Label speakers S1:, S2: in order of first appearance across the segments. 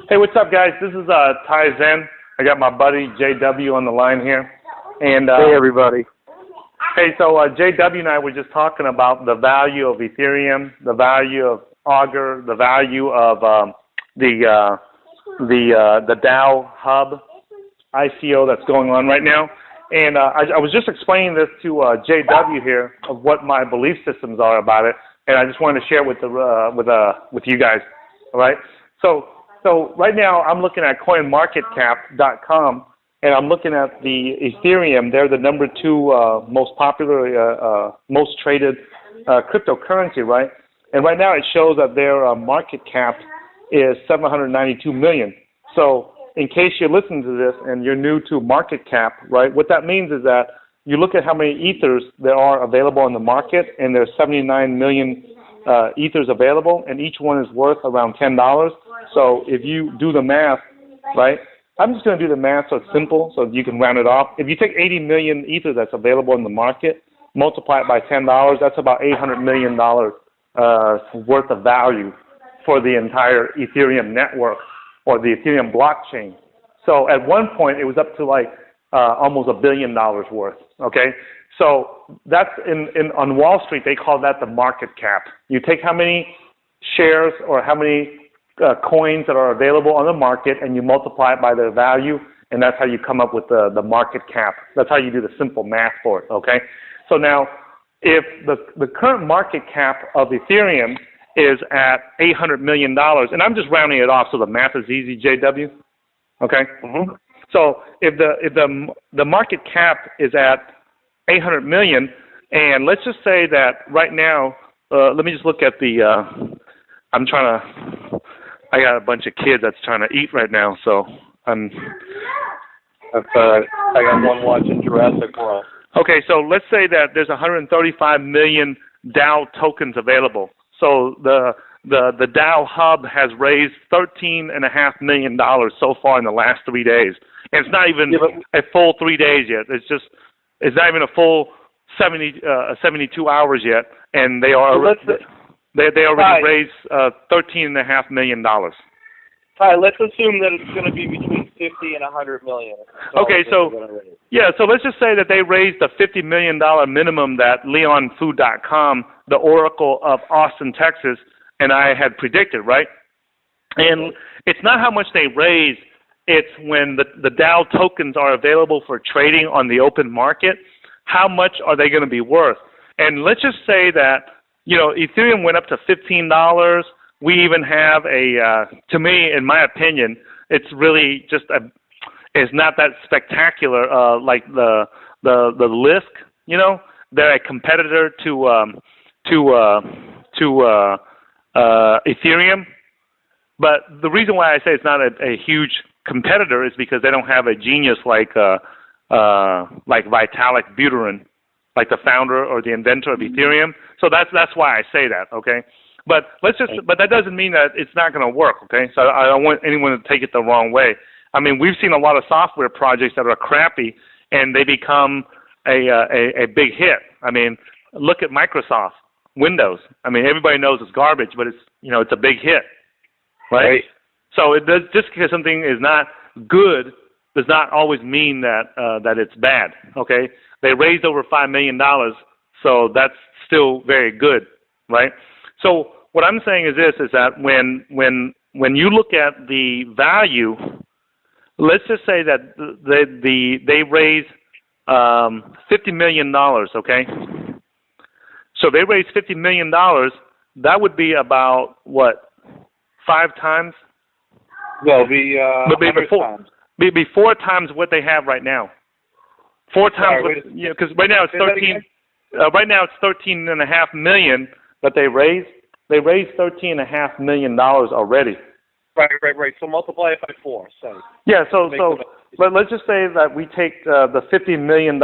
S1: Hey, what's up, guys? This is Ty Zen. I got my buddy JW on the line here. And
S2: hey, everybody.
S1: Hey, so JW and I were just talking about the value of Ethereum, the value of Augur, the value of the DAO hub ICO that's going on right now. And I was just explaining this to JW here of what my belief systems are about it, and I just wanted to share with you guys. All right. So right now I'm looking at CoinMarketCap.com, and I'm looking at the Ethereum. They're the number 2 most popular, most traded cryptocurrency, right? And right now it shows that their market cap is 792 million. So in case you're listening to this and you're new to market cap, right, what that means is that you look at how many ethers there are available in the market, and there's 79 million ethers available, and each one is worth around $10. So if you do the math, right, I'm just going to do the math so it's simple so you can round it off. If you take 80 million ether that's available in the market, multiply it by $10, that's about $800 million worth of value for the entire Ethereum network or the Ethereum blockchain. So at one point, it was up to like almost $1 billion worth, okay? So that's on Wall Street, they call that the market cap. You take how many shares or how many coins that are available on the market, and you multiply it by their value, and that's how you come up with the market cap. That's how you do the simple math for it, okay? So now, if the current market cap of Ethereum is at $800 million, and I'm just rounding it off so the math is easy, JW, okay? Mm-hmm. So if the market cap is at 800 million, and let's just say that right now, let me just look at I got a bunch of kids that's trying to eat right now, so I
S2: got one watching Jurassic World.
S1: Okay, so let's say that there's 135 million DAO tokens available. So the DAO hub has raised $13.5 million so far in the last 3 days, and it's not even a full 3 days yet. It's not even a full 72 hours yet, and they already raised $13.5 million.
S2: Ty, let's assume that it's going to be between 50 and 100 million.
S1: Okay, so let's just say that they raised the $50 million minimum that LeonFood.com, the Oracle of Austin, Texas, and I had predicted, right? And it's not how much they raise, it's when the DAO tokens are available for trading on the open market, how much are they going to be worth? And let's just say that, Ethereum went up to $15. We even have to me, in my opinion, it's really just it's not that spectacular like the Lisk, they're a competitor to Ethereum. But the reason why I say it's not a huge competitor is because they don't have a genius like Vitalik Buterin, like the founder or the inventor of Ethereum. So that's why I say that, okay? But that doesn't mean that it's not going to work, okay? So I don't want anyone to take it the wrong way. I mean, we've seen a lot of software projects that are crappy and they become a big hit. I mean, look at Microsoft Windows. I mean, everybody knows it's garbage, but it's a big hit, right? So just because something is not good does not always mean that it's bad, okay? They raised over $5 million, so that's still very good, right? So what I'm saying is this, is that when you look at the value, let's just say that they raised $50 million, okay? So they raised $50 million, that would be about, what, 5 times?
S2: No, it'll be 100 times.
S1: Be 4 times what they have right now. 4 times, because right now it's 13. Right now it's 13.5 million that they raised. They raised $13.5 million already.
S2: Right. So multiply it by 4. So
S1: let's just say that we take the $50 million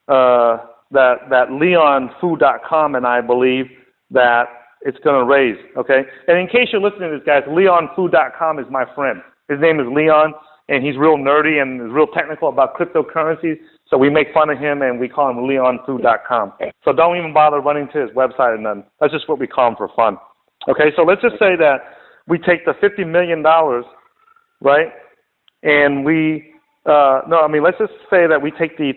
S1: that LeonFood.com and I believe that it's going to raise. Okay, and in case you're listening to this, guys, LeonFood.com is my friend. His name is Leon, and he's real nerdy and is real technical about cryptocurrencies. So we make fun of him and we call him LeonFood.com. So don't even bother running to his website or nothing. That's just what we call him for fun. Okay, so let's just say that we take the $50 million right? And let's just say that we take the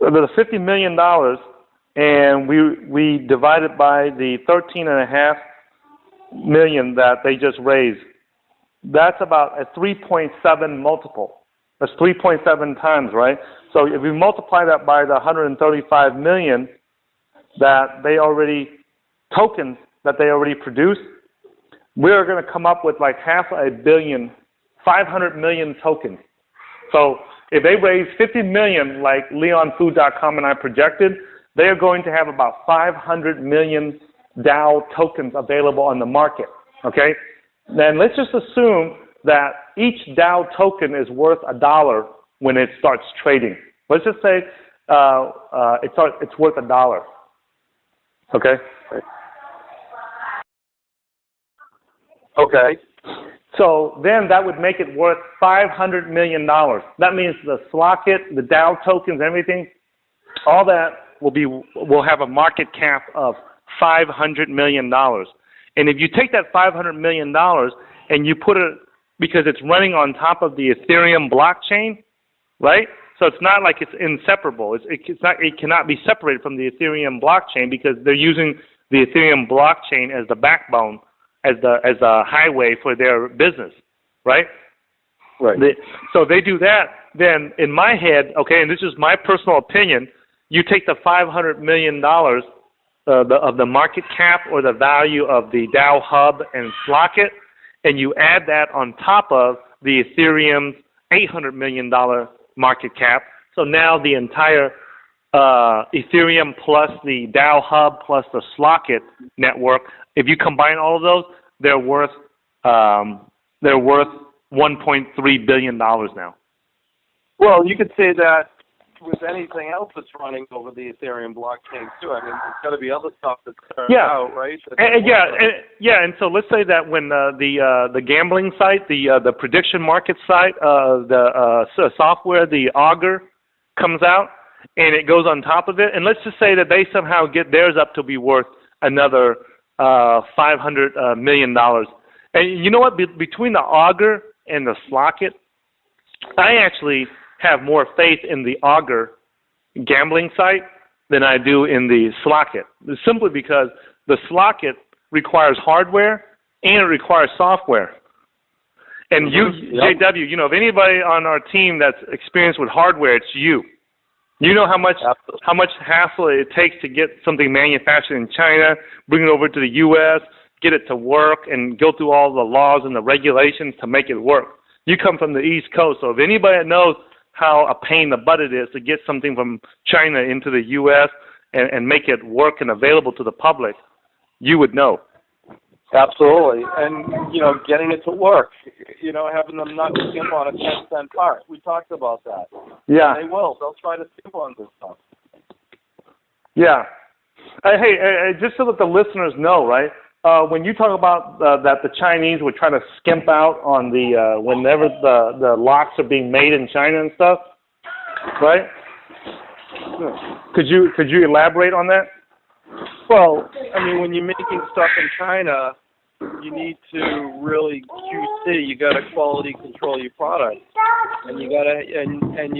S1: $50 million and we divide it by the 13.5 million that they just raised. That's about a 3.7 multiple. That's 3.7 times, right? So if we multiply that by the 135 million tokens that they already produced, we're going to come up with like 500 million tokens. So if they raise 50 million, like LeonFood.com and I projected, they are going to have about 500 million DAO tokens available on the market, okay? Then let's just assume that each DAO token is worth $1 when it starts trading. Let's just say it's worth $1, okay?
S2: Okay.
S1: So then that would make it worth $500 million. That means the Slock.it, the DAO tokens, everything, all that will have a market cap of $500 million. And if you take that $500 million and you put it, because it's running on top of the Ethereum blockchain, right? So it's not like it's inseparable. It cannot be separated from the Ethereum blockchain because they're using the Ethereum blockchain as the backbone, as the highway for their business, right?
S2: Right.
S1: So they do that. Then in my head, okay, and this is my personal opinion, you take the $500 million of the market cap or the value of the DAO hub and Slock.it, and you add that on top of the Ethereum's $800 million market cap. So now the entire Ethereum plus the DAO hub plus the Slock.it network, if you combine all of those, they're worth $1.3 billion now.
S2: Well, you could say that with anything else that's running over the Ethereum blockchain too. I mean, there's got to be other stuff that's out, right?
S1: And so let's say that when the gambling site, the prediction market site, the software, the Augur, comes out and it goes on top of it, and let's just say that they somehow get theirs up to be worth another $500 million. And you know what? Between the Augur and the Slock.it, I actually have more faith in the Augur gambling site than I do in the Slock.it. Simply because the Slock.it requires hardware and it requires software. And JW, if anybody on our team that's experienced with hardware, it's you. You know how much hassle it takes to get something manufactured in China, bring it over to the U.S., get it to work, and go through all the laws and the regulations to make it work. You come from the East Coast, so if anybody knows how a pain in the butt it is to get something from China into the U.S. and make it work and available to the public, you would know.
S2: Absolutely. And, getting it to work, having them not skimp on a 10-cent part. We talked about that.
S1: Yeah.
S2: And they will. They'll try to skimp on this stuff.
S1: Yeah. Hey, just so that the listeners know, right, when you talk about that the Chinese would try to skimp out on the whenever the locks are being made in China and stuff, right? Could you elaborate on that?
S2: Well, I mean, when you're making stuff in China, you need to really QC. You got to quality control your product, and you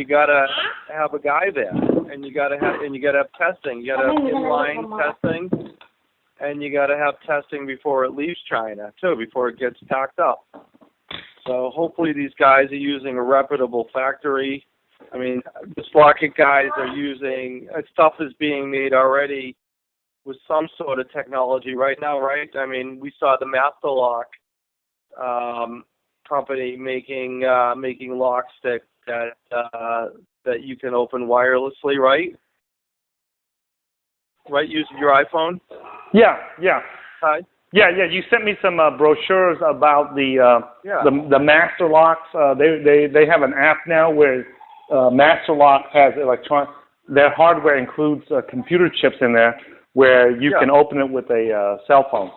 S2: gotta have a guy there, and you gotta have testing. You gotta have inline testing. And you got to have testing before it leaves China, too, before it gets packed up. So hopefully these guys are using a reputable factory. I mean, the Slock.it guys are using, stuff is being made already with some sort of technology right now, right? I mean, we saw the Masterlock company making locks that you can open wirelessly, right? Right, using your iPhone?
S1: Yeah.
S2: Hi.
S1: Yeah. You sent me some brochures about the Master Locks. They have an app now where Master Lock has their hardware includes computer chips in there where you can open it with a cell phone.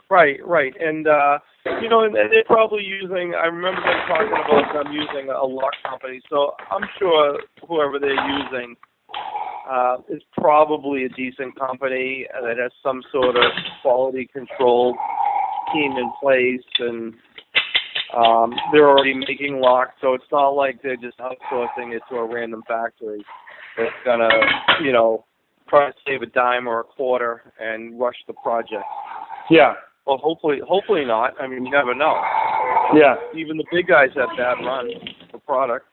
S2: Right, and and they're probably using. I remember them talking about them using a lock company. So I'm sure whoever they're using is probably a decent company that has some sort of quality control team in place, and they're already making locks, so it's not like they're just outsourcing it to a random factory that's gonna, try to save a dime or a quarter and rush the project.
S1: Yeah.
S2: Well, hopefully not. I mean, you never know.
S1: Yeah.
S2: Even the big guys have bad runs for product.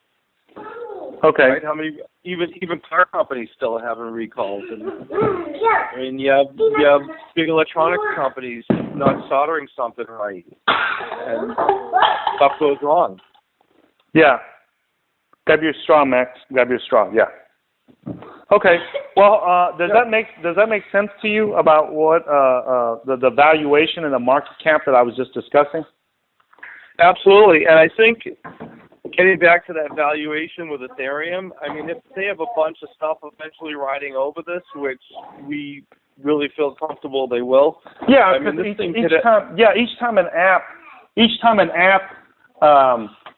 S1: Okay.
S2: Right? How many? Even car companies still are having recalls. And, I mean, you have big electronics companies not soldering something right, and stuff goes wrong.
S1: Yeah. Grab your straw, Max. Grab your straw. Yeah. Okay. Well, does that make sense to you about what the valuation and the market cap that I was just discussing?
S2: Absolutely, and I think getting back to that valuation with Ethereum, I mean, if they have a bunch of stuff eventually riding over this, which we really feel comfortable they will.
S1: Yeah,
S2: I mean,
S1: each time an app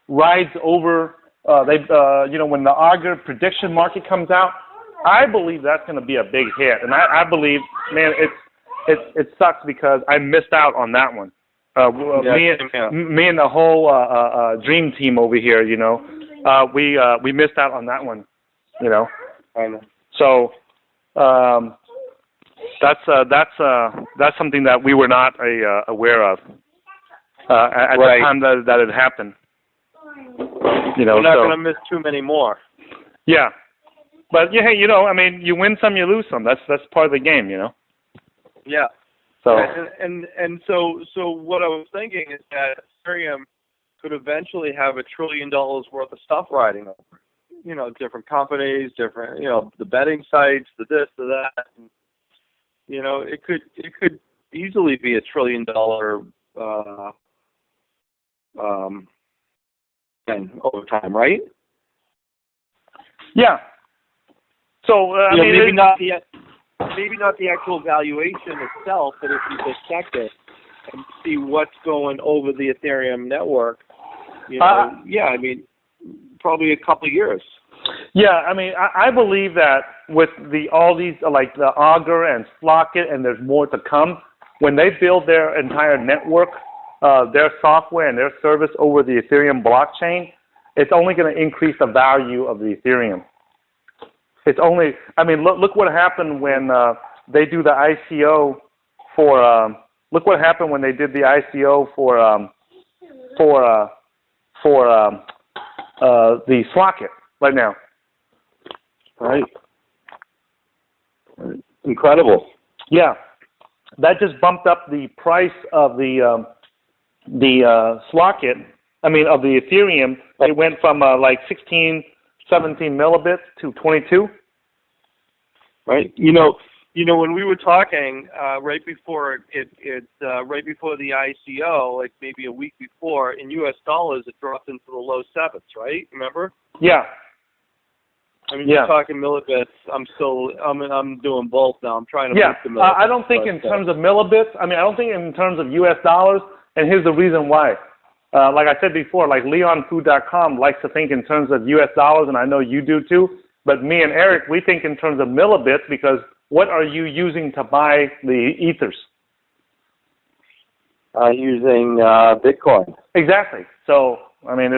S1: rides over, when the Augur prediction market comes out, I believe that's going to be a big hit, and I believe, man, it sucks because I missed out on that one. Me and the whole dream team over here, we missed out on that one, I know. So that's something that we were not aware of at the time that it happened. We're
S2: not going to miss too many more.
S1: Yeah, but hey, I mean, you win some, you lose some. That's part of the game,
S2: Yeah.
S1: So
S2: so what I was thinking is that Ethereum could eventually have $1 trillion worth of stuff riding over. Different companies, different, the betting sites, the this, the that. And, it could easily be $1 trillion thing over time, right?
S1: Yeah. So I mean,
S2: maybe not the actual valuation itself, but if you dissect it and see what's going over the Ethereum network, I mean, probably a couple of years.
S1: Yeah, I mean, I believe that with all these, like the Augur and Slock.it, and there's more to come, when they build their entire network, their software and their service over the Ethereum blockchain, it's only going to increase the value of the Ethereum. It's only, I mean, look what happened when they do the ICO for, look what happened when they did the ICO for the Slock.it right now.
S2: Right. Incredible.
S1: Yeah. That just bumped up the price of the Slock.it, of the Ethereum. It went from like 16, 17 millibits to 22.
S2: Right. When we were talking right before right before the ICO, like maybe a week before, in U.S. dollars, it dropped into the low sevens. Right? Remember?
S1: Yeah.
S2: I mean, you're talking millibits. I'm doing both now. I'm trying to make the millibits.
S1: I don't think in terms of millibits. I don't think in terms of U.S. dollars. And here's the reason why. Like I said before, like LeonFood.com likes to think in terms of U.S. dollars, and I know you do too. But me and Eric, we think in terms of millibits, because what are you using to buy the ethers?
S2: Using Bitcoin.
S1: Exactly. So, I mean,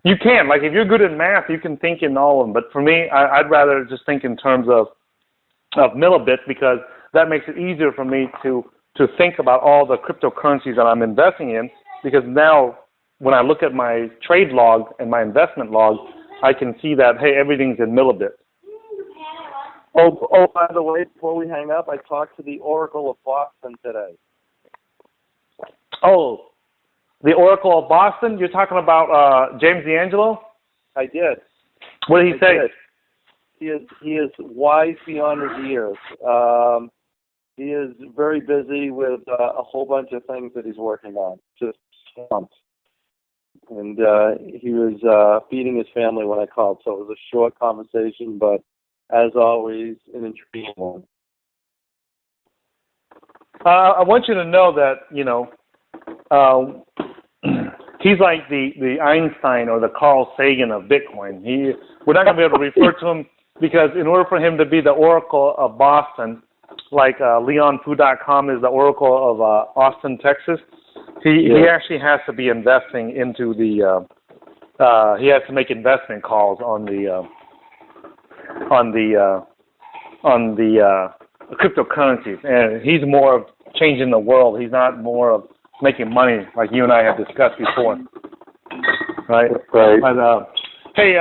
S1: you can. Like, if you're good at math, you can think in all of them. But for me, I'd rather just think in terms of millibits, because that makes it easier for me to think about all the cryptocurrencies that I'm investing in, because now when I look at my trade log and my investment log, I can see that, hey, everything's in millibits.
S2: Oh, by the way, before we hang up, I talked to the Oracle of Boston today.
S1: Oh, the Oracle of Boston? You're talking about James D'Angelo?
S2: I did.
S1: What did he say?
S2: He is wise beyond his years. He is very busy with a whole bunch of things that he's working on, just swamped. And he was feeding his family when I called, so it was a short conversation, but as always, an intriguing one.
S1: I want you to know that, he's like the Einstein or the Carl Sagan of Bitcoin. We're not going to be able to refer to him, because in order for him to be the Oracle of Boston, like LeonFood.com is the oracle of Austin, Texas. He actually has to be investing into the. He has to make investment calls on the cryptocurrencies, and he's more of changing the world. He's not more of making money like you and I have discussed before. Right.
S3: Right.
S1: But, hey,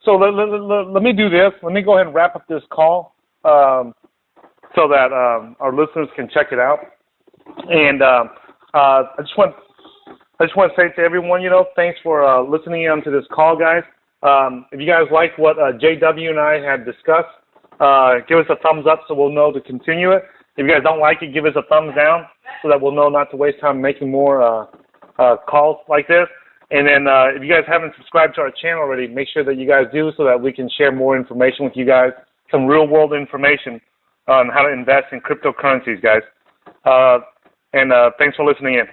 S1: so let me do this. Let me go ahead and wrap up this call so that our listeners can check it out. And I just want to say to everyone, thanks for listening in to this call, guys. If you guys like what JW and I have discussed, give us a thumbs up so we'll know to continue it. If you guys don't like it, give us a thumbs down so that we'll know not to waste time making more calls like this. And then if you guys haven't subscribed to our channel already, make sure that you guys do so that we can share more information with you guys, some real-world information on how to invest in cryptocurrencies, guys. And thanks for listening in.